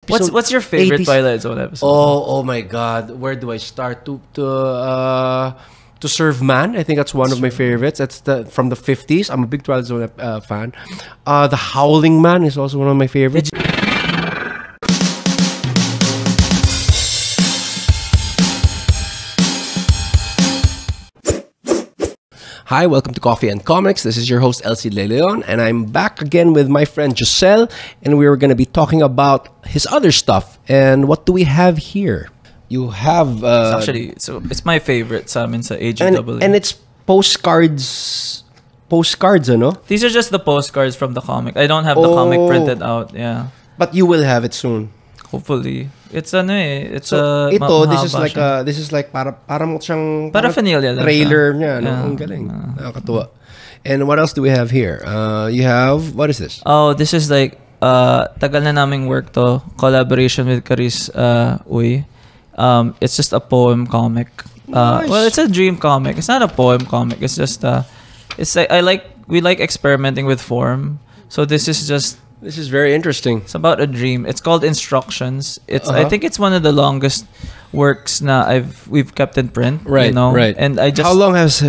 What's your favorite 80s. Twilight Zone episode? Oh my God! Where do I start? To Serve Man. I think that's one of my favorites. That's from the 50s. I'm a big Twilight Zone fan. The Howling Man is also one of my favorites. Hi, welcome to Coffee and Comics. This is your host, Elsie De Leon, and I'm back again with my friend Josel, and we're going to be talking about his other stuff. And what do we have here? You have... it's my favorite sa amin sa AGW. And it's postcards, ano? These are just the postcards from the comic. I don't have the comic printed out, yeah. But you will have it soon. Hopefully. It's this is like para mo siyang paraphernalia lang trailer niya, no? Ang galing. Nakakatuwa. And what else do we have here? You have, what is this? Oh, this is like tagal na naming work to, collaboration with Caris Uy. It's just a poem comic. Nice. Well, it's a dream comic. It's not a poem comic. It's just it's like we like experimenting with form. So this is very interesting. It's about a dream. It's called Instructions. I think it's one of the longest works we've kept in print. Right, you know? right. And I just how long has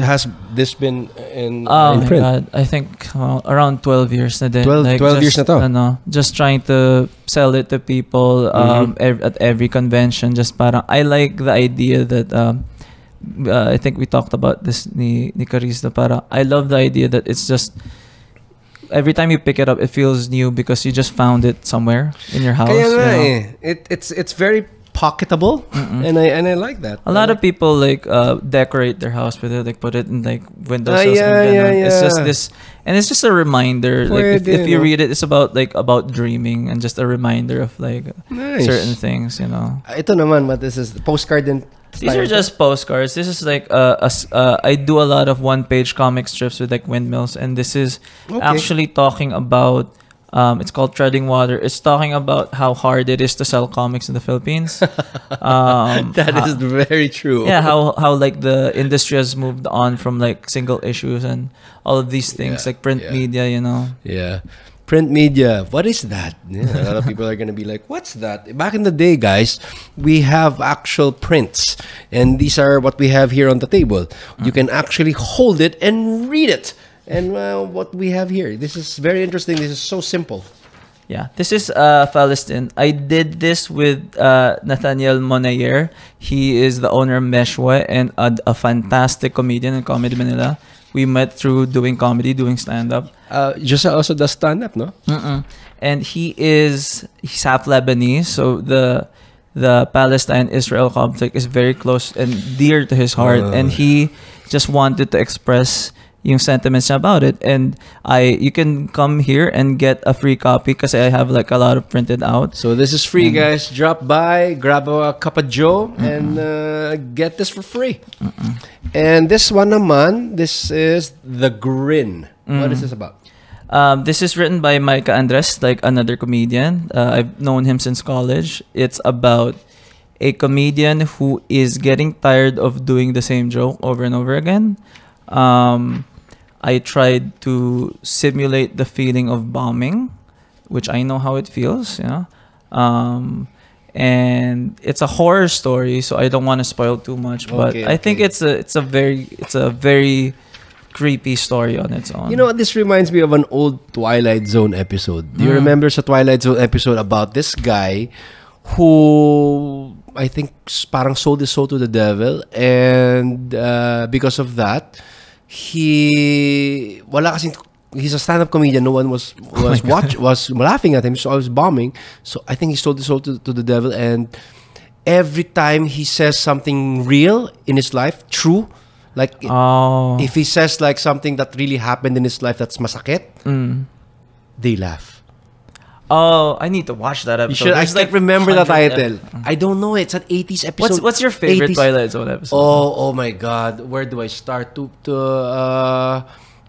this been in my print? God, I think around 12 years na din. 12 years na to. Just trying to sell it to people at every convention. Just parang I like the idea that I think we talked about this ni Caris na parang I love the idea that it's just every time you pick it up, it feels new because you just found it somewhere in your house. Kaya nga It's very pocketable, and I like that. A lot of people like decorate their house with it, like put it in like windowsills. Yeah. It's just this, and it's just a reminder. Like if you read it, it's about dreaming and just a reminder of like certain things. You know. Ito naman, but this is the postcard and. These are just postcards. This is like I do a lot of one-page comic strips with like windmills, and this is actually talking about. It's called Treading Water. It's talking about how hard it is to sell comics in the Philippines. That is very true. Yeah, how like the industry has moved on from like single issues and all of these things like print media. You know. Yeah. Print media, what is that? Yeah, a lot of people are going to be like, what's that? Back in the day, guys, we have actual prints. And these are what we have here on the table. You can actually hold it and read it. And what we have here, this is very interesting. This is so simple. Yeah, this is Palestine. I did this with Nathaniel Monayer. He is the owner of Meshwe and a fantastic comedian in Comedy Manila. We met through doing comedy, doing stand-up. Josel also does stand-up, no? And he's half Lebanese, so the Palestine-Israel conflict is very close and dear to his heart. And he just wanted to express yung sentiments about it. And you can come here and get a free copy because I have like a lot of printed out. So this is free, guys. Drop by, grab a cup of joe, and get this for free. And this one naman, this is The Grin. What is this about? This is written by Micah Andres, like another comedian. I've known him since college. It's about a comedian who is getting tired of doing the same joke over and over again. I tried to simulate the feeling of bombing, which I know how it feels, you know. And it's a horror story, so I don't want to spoil too much. But I think it's a very creepy story on its own. You know, this reminds me of an old Twilight Zone episode. Do you remember the Twilight Zone episode about this guy who I think parang sold his soul to the devil, and because of that, he's a stand-up comedian. No one was laughing at him, so I was bombing. So I think he sold his soul to the devil, and every time he says something real in his life, true, like if he says like something that really happened in his life that's masakit, they laugh. Oh, I need to watch that episode. You should. I like remember the title. I don't know. It's an 80s episode. What's your favorite 80s? Twilight Zone episode? Oh my God! Where do I start? To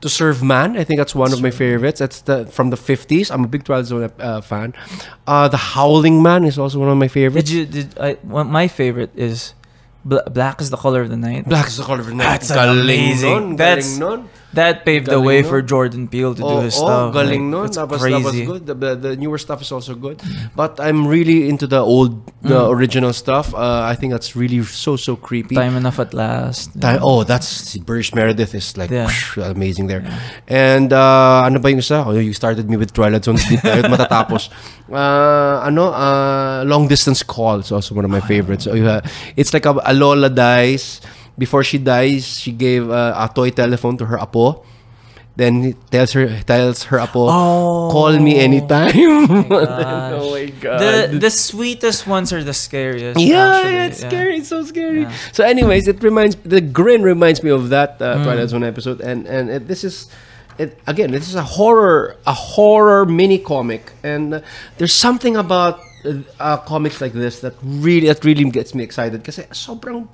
Serve Man. I think that's one of my favorites. That's from the 50s. I'm a big Twilight Zone fan. The Howling Man is also one of my favorites. My favorite is Black is the Color of the Night. Black is the Color of the Night. That's amazing. That paved the way for Jordan Peele to do his stuff. Galing nun. It's That was crazy. good. The newer stuff is also good. But I'm really into the original stuff. I think that's really so creepy. Time Enough at Last. That's Burrish Meredith is like amazing there. Yeah. And ano ba yung isa? You started me with Twilight Zone. Matatapos. Long Distance Call is also one of my favorites. So it's like a Lola dies. Before she dies, she gave a toy telephone to her apo. Then he tells her apo, call me anytime. Oh my god. The sweetest ones are the scariest. Yeah, it's scary. It's so scary. Yeah. So, anyways, the Grin reminds me of that Twilight Zone episode, and this is a horror mini comic, and there's something about comics like this that really gets me excited kasi sobrang.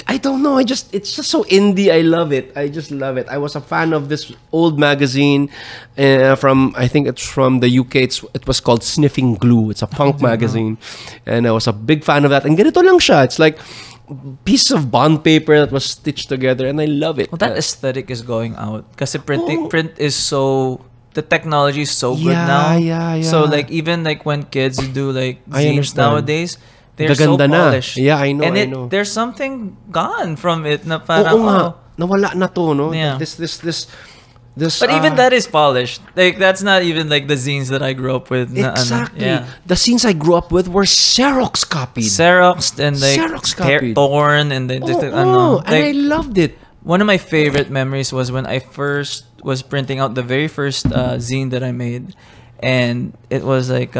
I don't know. It's just so indie. I love it. I just love it. I was a fan of this old magazine I think it's from the UK. It was called Sniffing Glue. It's a punk magazine, and I was a big fan of that. And ganito lang siya. It's like piece of bond paper that was stitched together, and I love it. Well, that aesthetic is going out kasi print is so. The technology is so good now. Yeah. So like even like when kids do like zines nowadays. They're Gaganda so polished. Yeah, I know. And there's something gone from it na parang, nawala na to, no? Yeah. This But even that is polished. Like that's not even like the zines that I grew up with. Exactly. The scenes I grew up with were Xerox copied. Xeroxed and like torn and then and I loved it. One of my favorite memories was when I first was printing out the very first zine that I made, and it was like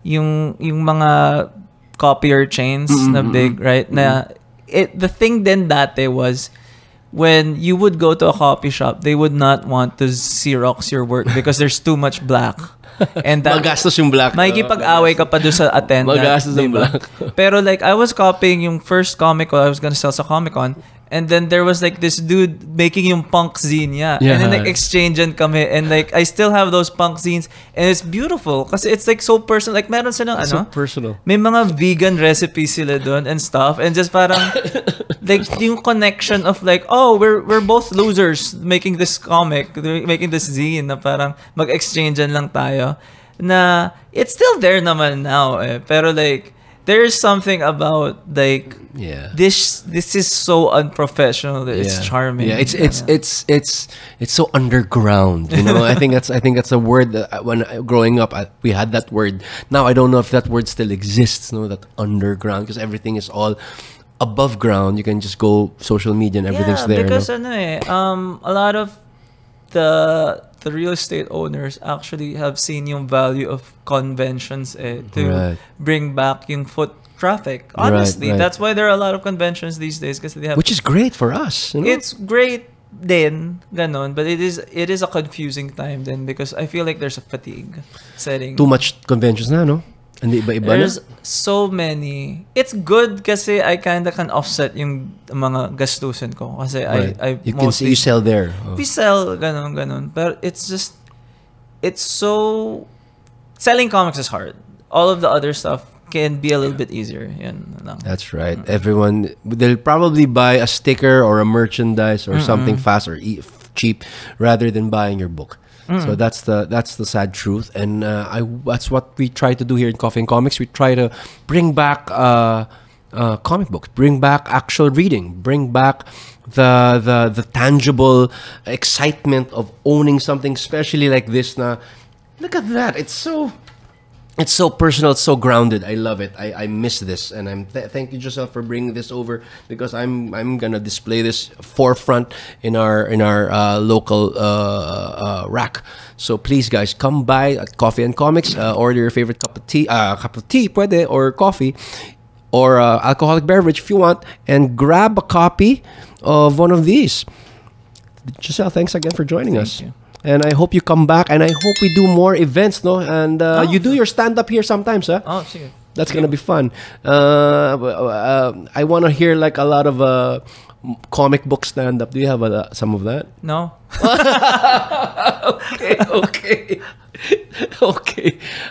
yung mga copier chains na big, right? The thing then dati was when you would go to a copy shop, they would not want to Xerox your work because there's too much black. And that magastos yung black. Makikipag-away ka pa doon sa attendant. Magastos yung black. Pero like I was copying yung first comic ko I was gonna sell sa Comic-Con. And then there was like this dude making yung punk zine niya. And then like exchangean kami. And like I still have those punk zines. And it's beautiful. Kasi it's like so personal. Like meron silang so personal. May mga vegan recipes sila doon and stuff. And just parang like yung connection of like, oh, we're both losers making this comic, making this zine na parang mag-exchangean lang tayo. Na it's still there naman now eh. Pero like there's something about like this is so unprofessional that it's charming. Yeah, it's so underground, you know. I think that's a word that when growing up we had that word. Now I don't know if that word still exists, no, that underground, because everything is all above ground. You can just go social media and everything's there. Because a lot of the real estate owners actually have seen yung value of conventions to bring back yung foot traffic. Honestly, that's why there are a lot of conventions these days because they have, which is great for us. You know? It's great din, ganon, but it is a confusing time then because I feel like there's a fatigue setting. Too much conventions na, no? And iba-iba there's so many. It's good kasi I kind of can offset yung mga gastusin ko kasi I you can see you sell there. We sell ganon. But it's just so selling comics is hard. All of the other stuff can be a little bit easier. Yan lang. That's right. Everyone, they'll probably buy a sticker or a merchandise or something fast or cheap rather than buying your book. So that's the sad truth, and that's what we try to do here in Coffee and Comics. We try to bring back comic books, bring back actual reading, bring back the tangible excitement of owning something, especially like this. Now, look at that! It's so personal, it's so grounded. I love it. I miss this, and I'm thank you, Josel, for bringing this over because I'm gonna display this forefront in our local rack. So please, guys, come by at Coffee and Comics. Order your favorite cup of tea, pwede, or coffee, or alcoholic beverage if you want, and grab a copy of one of these. Josel, thanks again for joining us. Thank you. And I hope you come back, and I hope we do more events, no? And you do your stand-up here sometimes, huh? Oh, sure. That's gonna be fun. I want to hear like a lot of comic book stand-up. Do you have some of that? No. Okay.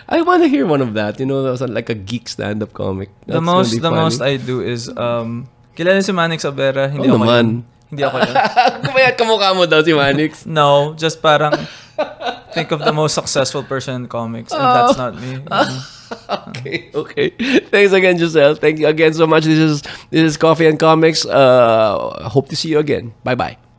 I want to hear one of that. You know, that was like a geek stand-up comic. The most I do is kilala si Manix Abera. Hindi ako yun. Kumayat kamukha mo daw si Manix. No, just parang think of the most successful person in comics, and that's not me. Okay. Thanks again, Josel. Thank you again so much. This is Coffee and Comics. Hope to see you again. Bye-bye.